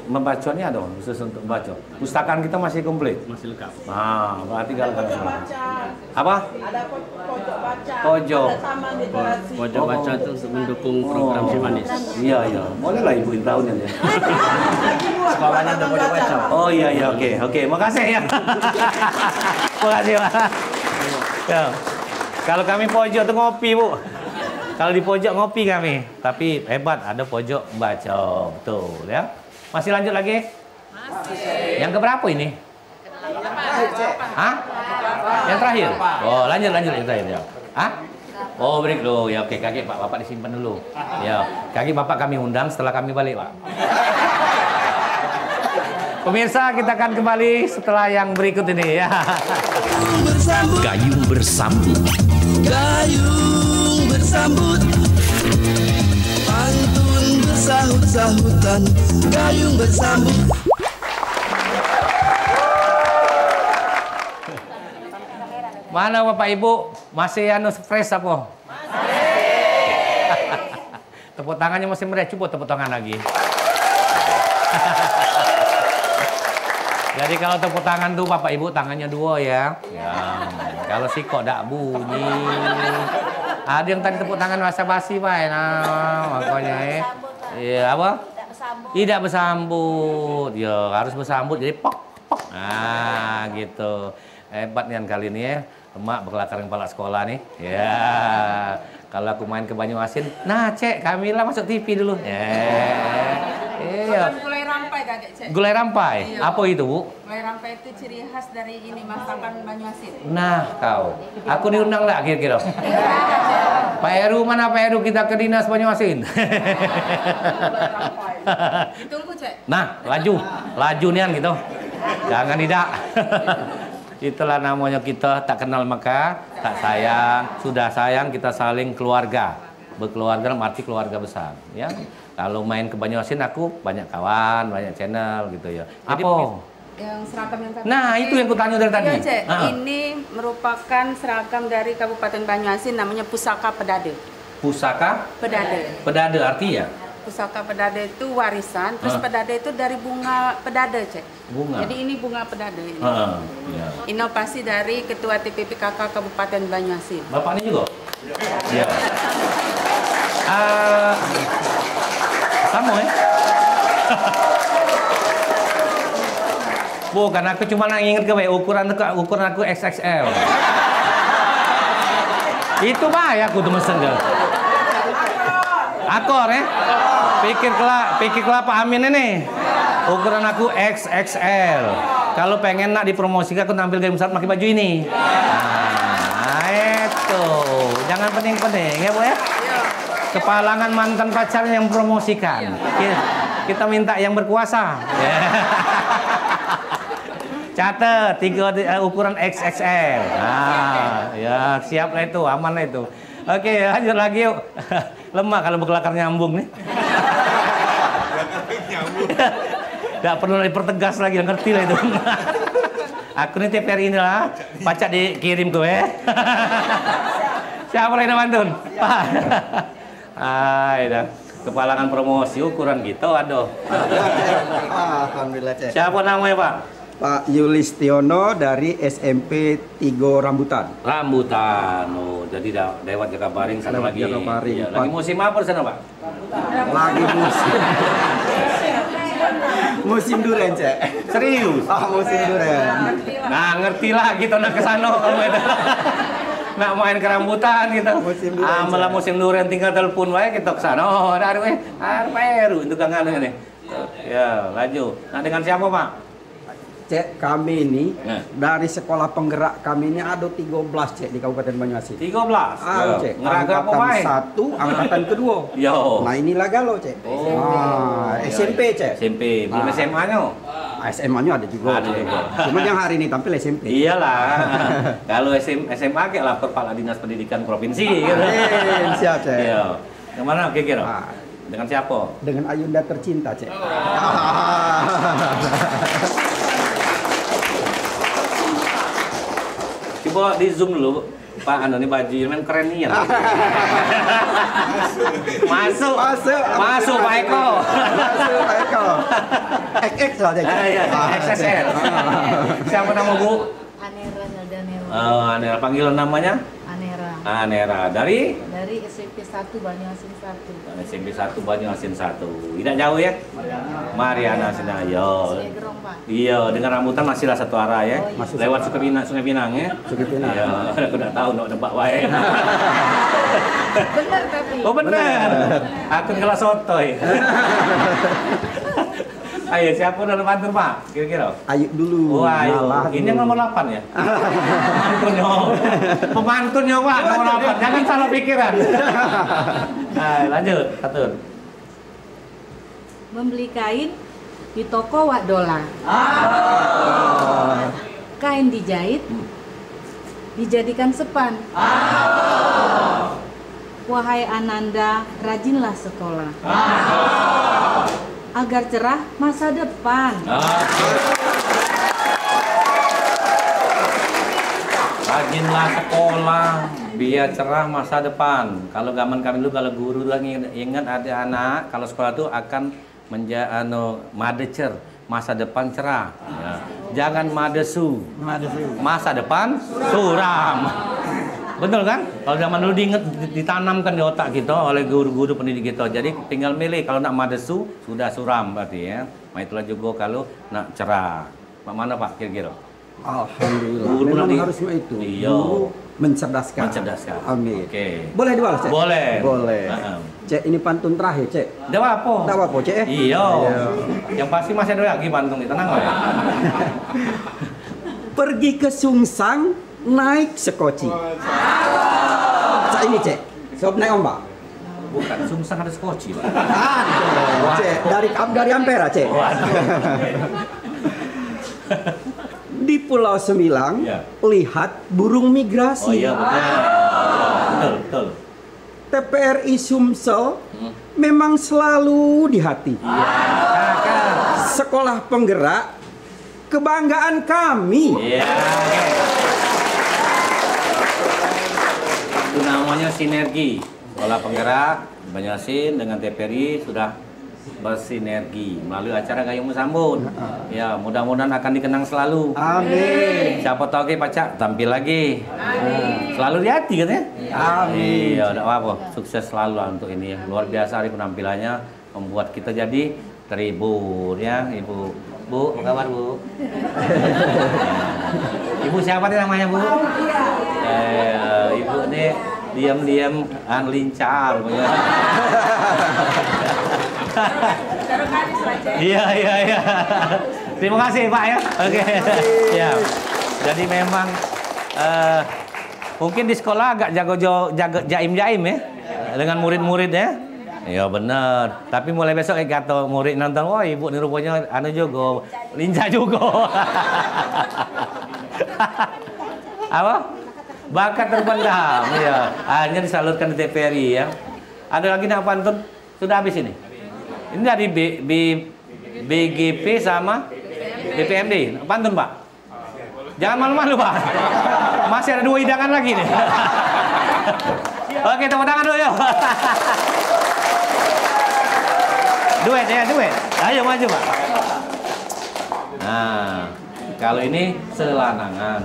membacanya ada khusus untuk baca. Pustakaan kita masih komplit, masih lengkap. Nah, berarti kalau apa? Ada pojok baca. Pojok. Ada taman literasi. Pojok baca itu untuk mendukung program Si Manis. Iya. Boleh lah Ibu tahunnya ya. Sekolahnya ada pojok baca. Oh iya, oke. Makasih ya. Makasih Pak. Ya. Kalau kami pojok tuh ngopi Bu. Kalau di pojok ngopi kami, tapi hebat ada pojok baca, betul ya. Masih lanjut lagi? Masih. Yang keberapa ini? Hah? Yang terakhir? Oh lanjut yang terakhir ya. Hah? Oh break dulu ya, oke kaki Pak, Bapak disimpan dulu. Ya, kaki Bapak kami undang setelah kami balik Pak. Pemirsa kita akan kembali setelah yang berikut ini ya. Gayung bersambut. Gayung bersambut, pantun bersahut-sahutan, gayung bersambut. Mana Bapak Ibu? Masih fresh apa? Masih. Tepuk tangannya masih meriah, coba tepuk tangan lagi. Jadi kalau tepuk tangan tuh Bapak Ibu tangannya dua ya. Kalau sih kok tidak bunyi. Ada yang tadi tepuk tangan basa-basi Pak. Nah, makanya iya apa? Tidak bersambut. Ya, harus bersambut jadi pok. Nah, gitu. Hebat nih kali ini ya. Emak berlatar kepala sekolah nih. Ya. Kalau aku main ke Banyuasin, nah Cek, Kamila masuk TV dulu. Iya. Gulai rampai kakek Cek. Gulai rampai, Iya. apa itu Bu? Gulai rampai itu ciri khas dari ini masakan Banyuasin. Nah kau, aku diundang nggak kira-kira? Pak Heru mana Pak Heru, kita ke dinas Banyuasin. Tunggu Cek. Nah, laju nian gitu. Jangan tidak. Itulah namanya kita tak kenal maka tak sayang, sudah sayang kita saling keluarga. Berkeluarga dalam arti keluarga besar, ya. Kalau main ke Banyuasin aku banyak kawan, banyak channel gitu ya. Jadi, Yang seragam yang kami nah, pakai. itu yang kutanya dari tadi. Iya, Cek. Ah. Ini merupakan seragam dari Kabupaten Banyuasin namanya Pusaka Pedade. Pusaka Pedade. pedade artinya Pusaka pedade itu warisan, terus pedade itu dari bunga pedade, Cek. bunga. Jadi ini bunga pedade ini. Ya. Inovasi dari Ketua TPPKK Kabupaten Banyuasin. Bapak ini juga? Iya. Sama ya? Bukan, aku cuma ingat ke ukuran aku XXL. Itu bahaya aku tuh mesen gak? Akor ya? Pikir kelapa Amin ini. Ukuran aku XXL. Kalau pengen nak dipromosikan aku tampil gaya besar pakai baju ini. Nah, itu. Jangan pening-pening ya, Bu ya. Kepalangan mantan pacar yang promosikan. Kita minta yang berkuasa. Catat ukuran XXL. Nah, ya siap lah itu, aman lah itu. Oke, lanjut lagi yuk. Lemah kalau berkelakar nyambung nih. Gak perlu dipertegas lagi, ngerti lah itu. Aku nih tiap hari inilah, pacak dikirim gue. Siapa lagi Mantun? Pak. Dah. Kepalangan promosi ukuran gitu, aduh. Alhamdulillah, Cek. Siapa namanya, Pak? Pak Yulistiono dari SMP Tigo Rambutan. Rambutan. Oh, jadi lewat Jakabaring sana lagi. Jakabaring. Ya, lagi musim apa di sana, Pak? Lagi musim. Musim durian, Cek. Serius? Musim durian. Nah, ngerti lah kita nak ke sana kalau itu. Nak main ke rambutan gitu. Malah musim durian tinggal telepon wae kita ke sana. Oh, ada Peru itu Kang Anu ini. Ya, laju. Nah, dengan siapa, Pak? Cek, kami ini dari sekolah penggerak kami ini ada 13, Cek, di Kabupaten Banyuasin. 13? Cek. Ngeraga apa, Angkatan Pak? 1, angkatan kedua. Yo. Nah, inilah galau, Cek. SMP, Cek. SMP, belum SMA-nya? SMA-nya ada juga. Ada juga. Cuma yang hari ini tampil SMP. Iyalah. Kalau SMA kayak lapor Kepala Dinas Pendidikan Provinsi gitu. Siap, Cek. Iya. Kemana kira-kira? Dengan siapa? Dengan Ayunda tercinta, Cek. Coba di zoom dulu, Pak Anu ini baju memang keren nih ya. Masuk Pak Eko. Masuk Pak Eko. XXL aja. Iya, XXL. Siapa nama Bu? Anera Naldanero. Oh, Anera, panggilan namanya? Anera. Anera, dari SMP 1 Banyuasin 1. SMP 1 Banyuasin 1. Tidak jauh ya? Mariana Senayo. Iya, dengan rambutan masih lah satu arah ya. Lewat Sungai Pinang ya. Sungai Pinang. Iya, aku udah tahu nak nebak wae. Benar tapi. Oh benar. Aku kelas sotoy. Ayo, siapa dalam Bantul, Pak? Kira-kira? Ayo dulu. Wah, ini yang nomor 8 ya? Pemantunnya, Pak, nomor 8. Jangan salah pikiran. Nah, lanjut, atur. Membeli kain di toko Wadola. Kain dijahit, dijadikan sepan. Wahai Ananda, rajinlah sekolah. Agar cerah masa depan. Rajinlah sekolah, biar cerah masa depan. Kalau zaman kami dulu, kalau guru ingat ada anak, kalau sekolah itu akan madecer, masa depan cerah. Ya. Jangan madesu, masa depan suram. Betul kan? Kalau zaman dulu ditanamkan di otak kita oleh guru-guru pendidik kita. Jadi tinggal milih, kalau nak madesu sudah suram berarti ya. Nah itulah juga kalau nak cerah. Mana Pak kira-kira? Alhamdulillah. Guru memang nanti, harusnya itu. Iya. Guru mencerdaskan. Mencerdaskan. Amin. Oke. Boleh dibalas, Cek? Boleh. Boleh. Cek, ini pantun terakhir, Cek. Tidak apa-apa. Tidak apa-apa, Cek. Iya. Yang pasti masih ada lagi pantun nih, tenang lah. Pergi ke Sungsang, naik sekoci. Cek ini, Cek. Sob naik ombak. Bukan, Sungsang ada sekoci, Pak. Cek, dari Ampera, Cek. Di Pulau Semilang, lihat burung migrasi. Oh iya, betul. Betul. TPRI Sumsel memang selalu di hati. Sekolah penggerak, kebanggaan kami. Itu namanya sinergi. Sekolah penggerak Banyuasin dengan TPRI sudah bersinergi melalui acara Gayung Bersambut. Ya, mudah-mudahan akan dikenang selalu. Amin. Siapa tahu ke Pacak tampil lagi. Selalu di hati katanya. Amin. Iya, udah apa? Sukses selalu lah untuk ini ya. Luar biasa hari penampilannya, membuat kita jadi terhibur ya, Ibu. Bu, apa kabar, Bu? Ibu siapa nih namanya, Bu? Ibu nih diam-diam lincah. Iya. Terima kasih Pak ya. Oke. Ya. Jadi memang mungkin di sekolah agak jago jaim-jaim ya dengan murid-murid ya. Iya benar. Tapi mulai besok kata murid nonton, wah ibu nih rupanya anu juga lincah juga. Apa? Bakat terpendam. Ya. Akhirnya disalurkan di TPRI ya. Ada lagi nak pantun? Sudah habis ini. Ini dari BGP sama BPMD. Pantun, Pak. Jangan malu-malu, Pak. Masih ada 2 hidangan lagi nih. Oke, tepuk tangan dulu yuk. Duet ya, duet. Ayo maju, Pak. Nah, kalau ini selanangan.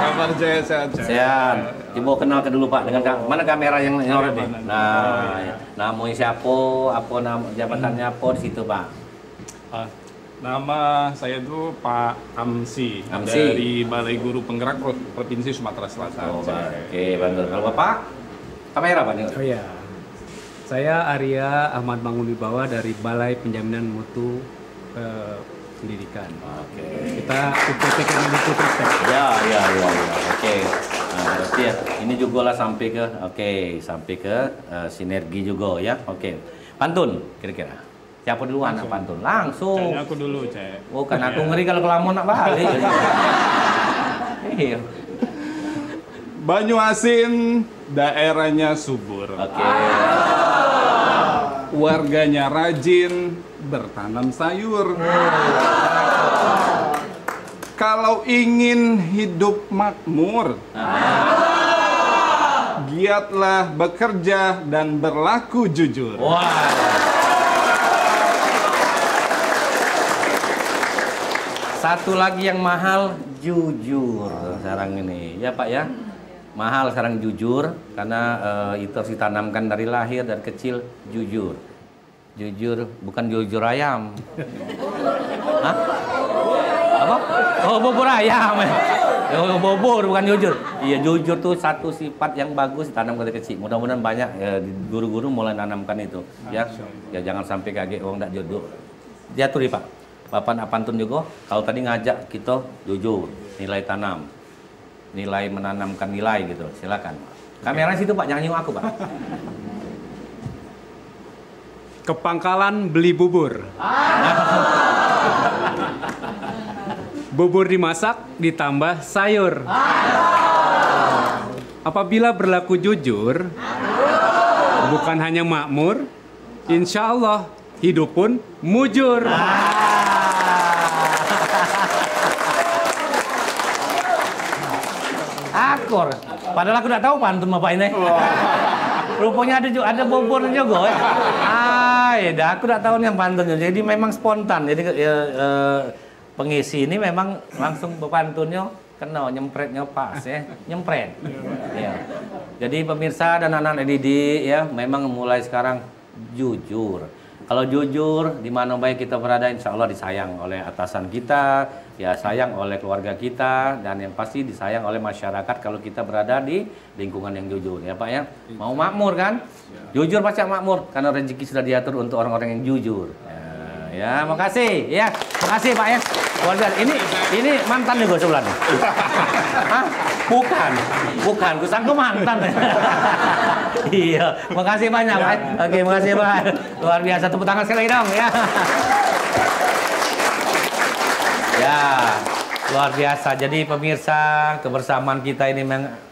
Kabar Jaya, sehat. Sehat. Coba kenalkan dulu Pak dengan mana kamera yang nyorot nih. Nah, namanya siapa, apa nama jabatannya apa di situ Pak? Nama saya itu Pak Amsi. Dari Balai Guru Penggerak Provinsi Sumatera Selatan. Oke, bantu. Kalau Bapak kamera Pak nih. Oh iya. Saya Arya Ahmad Mangunwibawa dari Balai Penjaminan Mutu Pendidikan. Oke. Kita UPT Kemendikbud. Ya. Oke. Nah, berarti ya ini juga lah sampai ke sinergi juga ya. Oke. Pantun kira-kira. Siapa duluan nak pantun? Langsung. Kayaknya aku dulu, Cek. Bukan aku ngeri kalau kelamun nak balik. Iya. Banyuasin daerahnya subur. Oke. Warganya rajin bertanam sayur. Kalau ingin hidup makmur, giatlah bekerja dan berlaku jujur. Satu lagi yang mahal, jujur sekarang ini. Ya Pak ya, mahal sekarang jujur, karena itu harus ditanamkan dari lahir, dari kecil, jujur. Jujur, bukan jujur ayam. Hah? Apa? Oh, bubur ayam. Oh, bubur, bukan jujur. Iya, jujur tuh satu sifat yang bagus ditanam dari kecil. Mudah-mudahan banyak guru-guru mulai nanamkan itu. Ya, jangan sampai kaget orang tak jujur. Diatur nih Pak. Bapak nak pantun juga, kalau tadi ngajak kita jujur, nilai tanam, nilai menanamkan nilai gitu, silakan. Kamera situ Pak, jangan nyinggung aku Pak. Ke pangkalan beli bubur. Bubur dimasak ditambah sayur. Apabila berlaku jujur, bukan hanya makmur, insya Allah hidup pun mujur. Akor. Padahal aku tidak tahu pantun Bapak ini. Rupanya ada bubur juga. Aku tidak tahu nih yang pantunnya. Jadi memang spontan. Jadi pengisi ini memang langsung pantunnya kena nyempretnya pas ya, nyempret. Ya. Jadi pemirsa dan anak-anak didik ya, memang mulai sekarang jujur. Kalau jujur, di mana baik kita berada, insya Allah disayang oleh atasan kita, ya sayang oleh keluarga kita, dan yang pasti disayang oleh masyarakat kalau kita berada di lingkungan yang jujur, ya Pak ya. Mau makmur kan? Jujur pasti makmur, karena rezeki sudah diatur untuk orang-orang yang jujur. Ya, makasih ya, makasih Pak ya. Luar biasa. Ini mantan nih gue sebelah nih. Hah? Bukan, kusangka mantan. Iya, makasih banyak Pak. Oke, makasih Pak. Luar biasa, tepuk tangan sekali dong ya. Ya, luar biasa. Jadi pemirsa, kebersamaan kita ini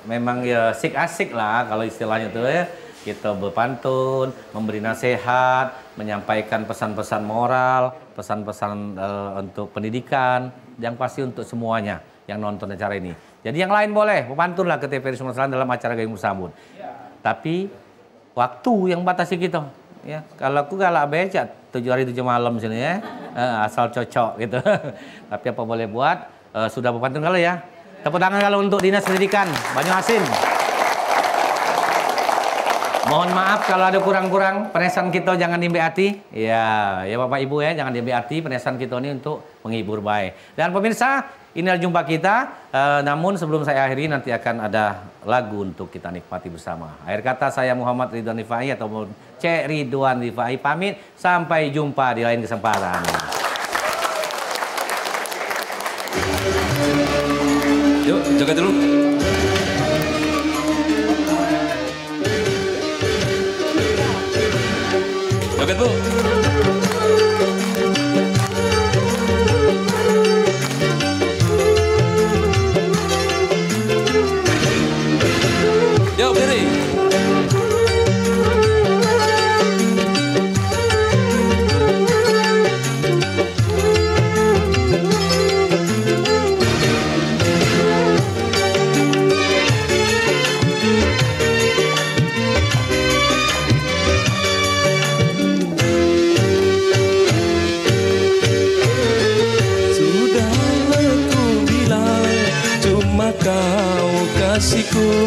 memang ya asik lah kalau istilahnya tuh ya. Kita berpantun, memberi nasihat, menyampaikan pesan-pesan moral, pesan-pesan untuk pendidikan, yang pasti untuk semuanya yang nonton acara ini. Jadi yang lain boleh, berpantun lah ke TVRI Sumatera Selatan dalam acara Gayung Bersambut. Tapi waktu yang batasi kita. Ya, kalau aku galak becak 7 hari 7 malam sini ya, asal cocok gitu. Tapi apa boleh buat, sudah berpantun kalau ya. Tepuk tangan kalau untuk Dinas Pendidikan Banyuasin. Mohon maaf kalau ada kurang-kurang, penesan kita jangan diambil hati. Ya Bapak Ibu ya, jangan diambil hati, penesan kita ini untuk menghibur baik. Dan pemirsa, inilah jumpa kita. Namun sebelum saya akhiri, nanti akan ada lagu untuk kita nikmati bersama. Akhir kata saya Muhammad Ridwan Rifai atau Cek Ridwan Rifai pamit. Sampai jumpa di lain kesempatan. Yuk, joget dulu. Joget Bu. Yuk berdiri. Kasihku,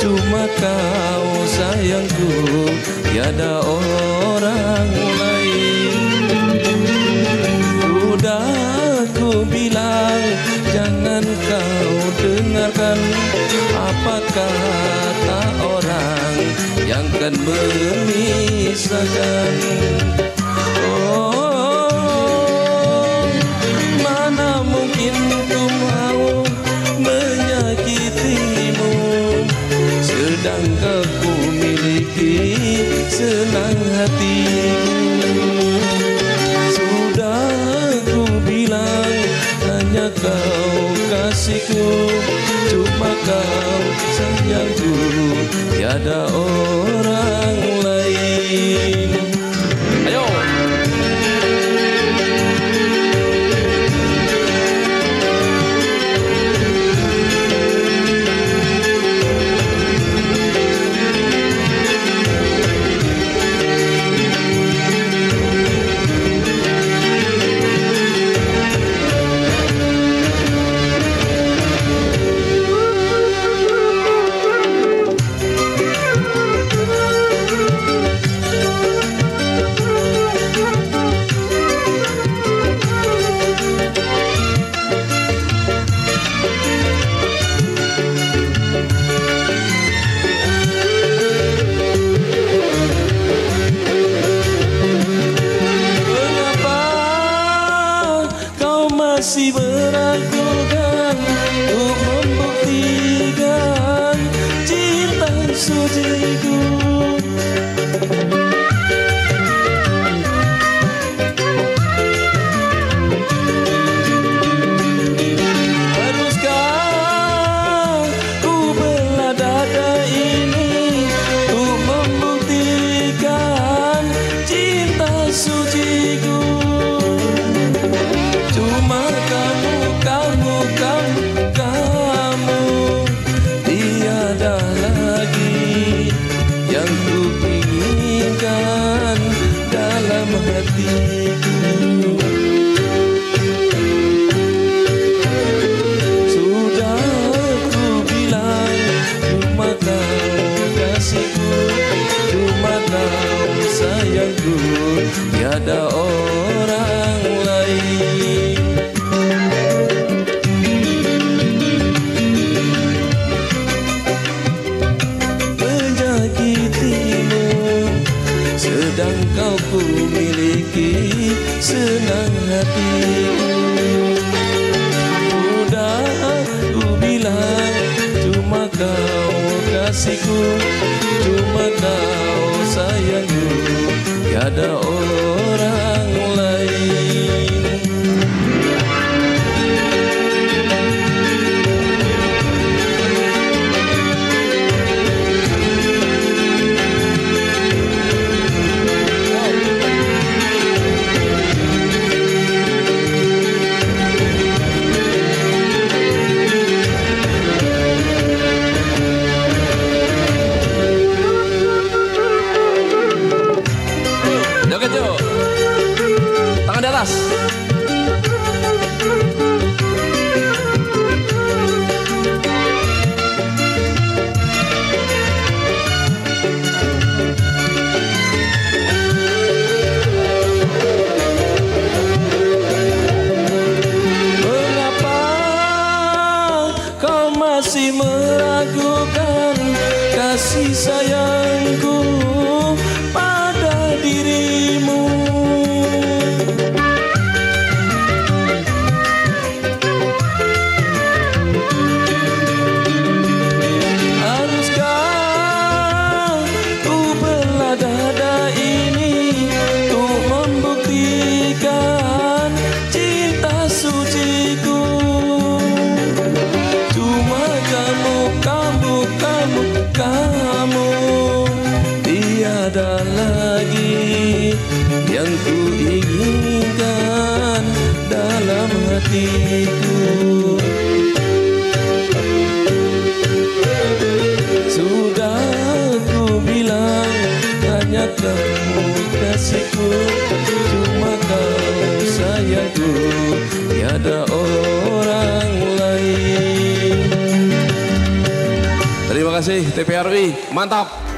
cuma kau sayangku, tiada orang lain. Sudah ku bilang, jangan kau dengarkan apa kata orang yang kan memisahkan. Oh, mana mungkin ku mau menyakitimu, sedang aku miliki senang hatimu. Sudah aku bilang, hanya kau kasihku, cuma kau sayangku, tiada orang lain. Ayo. Masih meragukan untuk membuktikan cinta suciku. Haruskah ku belah dada ini untuk membuktikan cinta suciku? Cuma kamu tiada lagi yang ku inginkan dalam hatiku. Sudah ku bilang, cuma kau kasihku, cuma kau sayangku, tiada orang lain. sedang kau ku miliki senang hatiku. Udah ku bilang cuma kau kasihku, cuma kau sayangku, tiada orang lain. Joget Jo, tangan di atas. Mengapa kau masih meragukan kasih sayangku pada dirimu? Haruskah ku belah dada ini untuk membuktikan cinta suciku? Cuma kamu, tiada lagi yang ku inginkan dalam hatiku. Sudah ku bilang hanya kamu kasihku, cuma kau sayangku, tiada orang lain. Terima kasih TPRI, mantap.